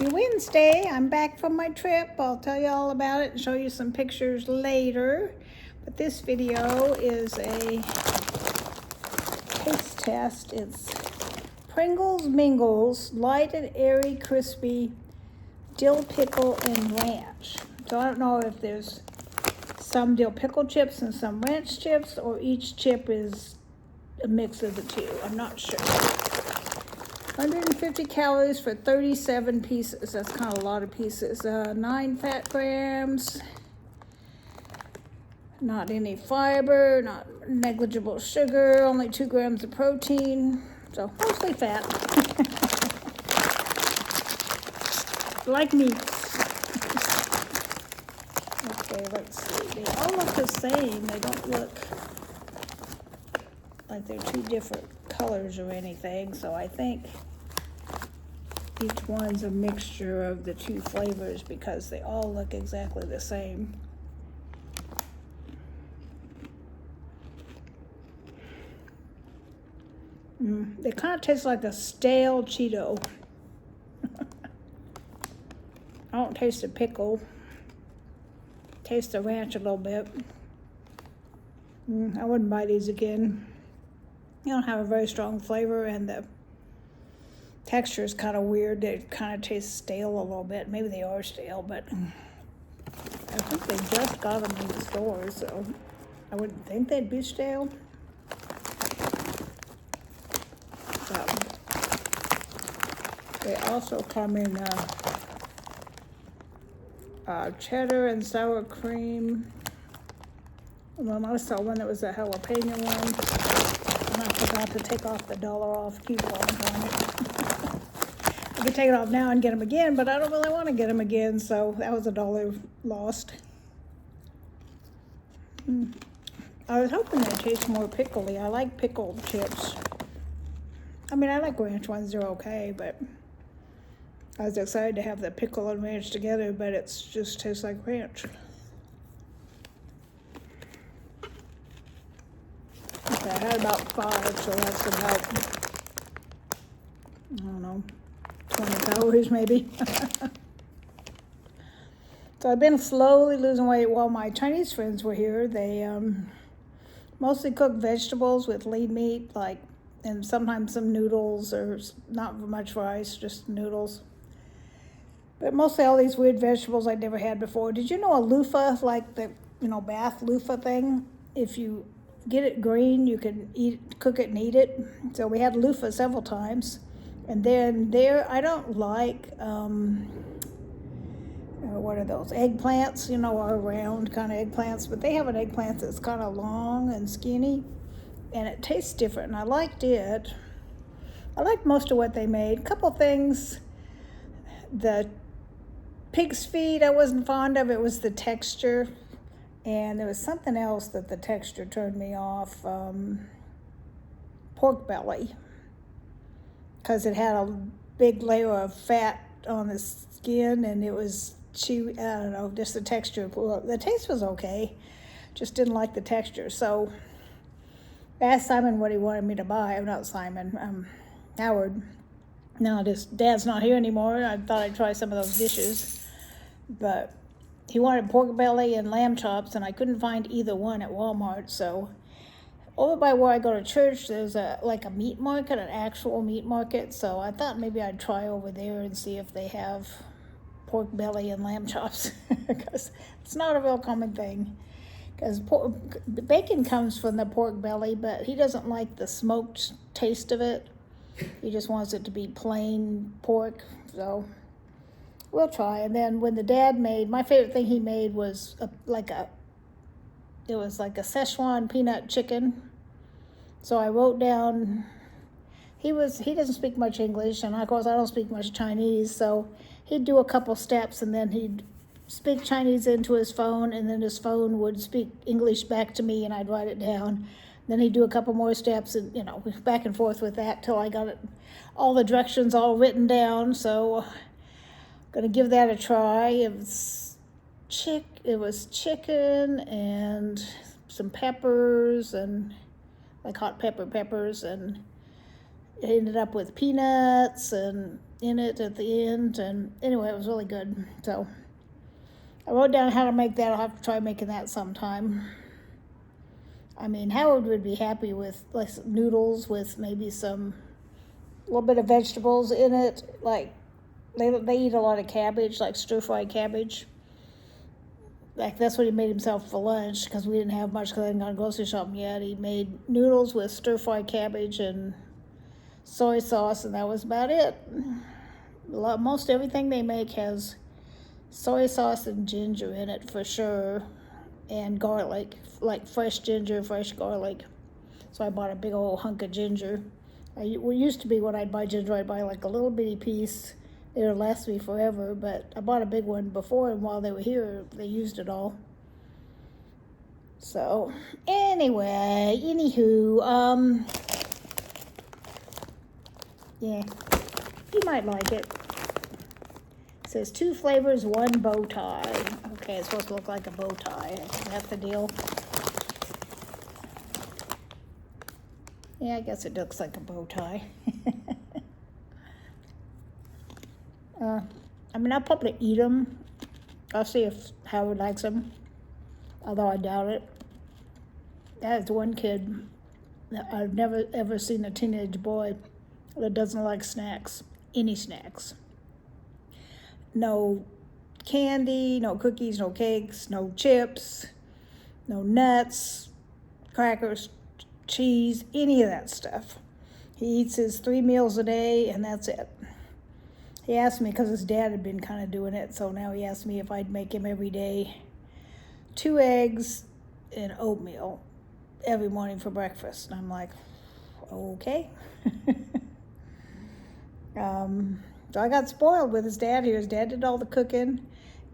Happy Wednesday. I'm back from my trip. I'll tell you all about it and show you some pictures later. But this video is a taste test. It's Pringles Mingles, light and airy, crispy dill pickle and ranch. So I don't know if there's some dill pickle chips and some ranch chips, or each chip is a mix of the two. I'm not sure. 150 calories for 37 pieces. That's kind of a lot of pieces. 9 fat grams. Not any fiber, not negligible sugar, only 2 grams of protein. So mostly fat. Like meat. Okay, let's see. They all look the same. They don't look like they're two different colors or anything, so I think each one's a mixture of the two flavors because they all look exactly the same. They kind of taste like a stale Cheeto. I don't taste the pickle. Taste the ranch a little bit. I wouldn't buy these again. They don't have a very strong flavor, and the texture is kind of weird. They kind of taste stale a little bit. Maybe they are stale, but I think they just got them in the store, so I wouldn't think they'd be stale. They also come in cheddar and sour cream. Well, I saw one that was a jalapeno one. And I forgot to take off the $1 off coupon on it. I could take it off now and get them again, but I don't really want to get them again, so that was $1 lost. I was hoping they'd taste more pickly. I like pickled chips. I mean, I like ranch ones, they're okay, but I was excited to have the pickle and ranch together, but it just tastes like ranch. Okay, I had about 5, so that's about, I don't know, 20 calories maybe. So I've been slowly losing weight while my Chinese friends were here. They mostly cook vegetables with lean meat, and sometimes some noodles, or not much rice, just noodles. But mostly all these weird vegetables I'd never had before. Did you know a loofah, like the bath loofah thing? If you get it green, you can cook it and eat it. So we had loofah several times. And then I don't like, what are those, eggplants, our round kind of eggplants. But they have an eggplant that's kind of long and skinny. And it tastes different, and I liked it. I liked most of what they made. A couple things. The pig's feet I wasn't fond of. It was the texture. And there was something else that the texture turned me off. Pork belly. Because it had a big layer of fat on the skin, and it was chewy. I don't know, just the texture. The taste was okay. Just didn't like the texture. So I asked Simon what he wanted me to buy. Not Simon, Howard. Now, Dad's not here anymore. I thought I'd try some of those dishes. But he wanted pork belly and lamb chops, and I couldn't find either one at Walmart. So over by where I go to church, there's a meat market, an actual meat market. So I thought maybe I'd try over there and see if they have pork belly and lamb chops, because it's not a real common thing. Because bacon comes from the pork belly, but he doesn't like the smoked taste of it. He just wants it to be plain pork, so we'll try. And then when the dad made, my favorite thing he made was it was like a Szechuan peanut chicken. So I wrote down, he doesn't speak much English, and of course I don't speak much Chinese, so he'd do a couple steps, and then he'd speak Chinese into his phone, and then his phone would speak English back to me, and I'd write it down. Then he'd do a couple more steps, and back and forth with that till I got all the directions all written down. So I'm gonna give that a try. It was chicken and some peppers, and like hot peppers, and ended up with peanuts and in it at the end. And anyway, it was really good. So I wrote down how to make that. I'll have to try making that sometime. I mean, Howard would be happy with like noodles with maybe some little bit of vegetables in it. Like they eat a lot of cabbage, like stir-fried cabbage. Like that's what he made himself for lunch because we didn't have much because I hadn't gone grocery shopping yet. He made noodles with stir-fried cabbage and soy sauce, and that was about it. Most everything they make has soy sauce and ginger in it for sure, and garlic, like fresh ginger, fresh garlic. So I bought a big old hunk of ginger. It used to be when I'd buy ginger, I'd buy like a little bitty piece. It would last me forever, but I bought a big one before, and while they were here, they used it all. So, anyway, anywho, yeah, you might like it. It says 2 flavors, 1 bow tie. Okay, it's supposed to look like a bow tie. Is that the deal? Yeah, I guess it looks like a bow tie. I mean, I'll probably eat them. I'll see if Howard likes them, although I doubt it. There's one kid that I've never ever seen a teenage boy that doesn't like snacks, any snacks. No candy, no cookies, no cakes, no chips, no nuts, crackers, cheese, any of that stuff. He eats his 3 meals a day, and that's it. He asked me, because his dad had been kind of doing it, so now he asked me if I'd make him every day 2 eggs and oatmeal every morning for breakfast. And I'm like, okay. So I got spoiled with his dad here. His dad did all the cooking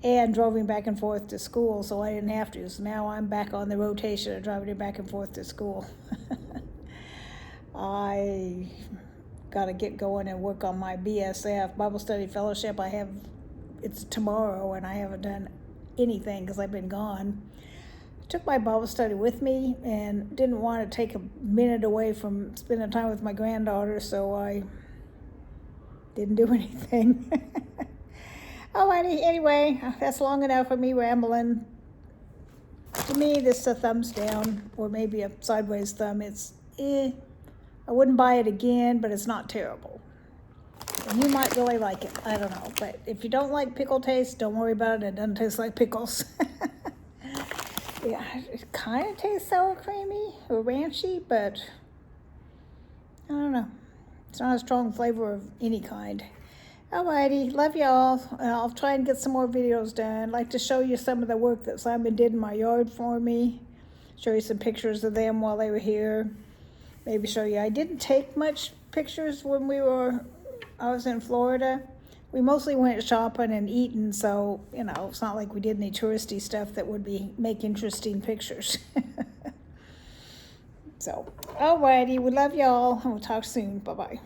and drove him back and forth to school, so I didn't have to. So now I'm back on the rotation of driving him back and forth to school. I got to get going and work on my BSF, Bible Study Fellowship. It's tomorrow, and I haven't done anything because I've been gone. I took my Bible study with me and didn't want to take a minute away from spending time with my granddaughter, so I didn't do anything. Alrighty, anyway, that's long enough of me rambling. To me, this is a thumbs down, or maybe a sideways thumb. It's I wouldn't buy it again, but it's not terrible. And you might really like it. I don't know. But if you don't like pickle taste, don't worry about it. It doesn't taste like pickles. Yeah, it kind of tastes sour creamy or ranchy, but I don't know. It's not a strong flavor of any kind. Alrighty, love y'all. I'll try and get some more videos done. I'd like to show you some of the work that Simon did in my yard for me. Show you some pictures of them while they were here. Maybe show you. I didn't take much pictures when I was in Florida. We mostly went shopping and eating, so, it's not like we did any touristy stuff that would make interesting pictures. So, alrighty, we love y'all, and we'll talk soon. Bye-bye.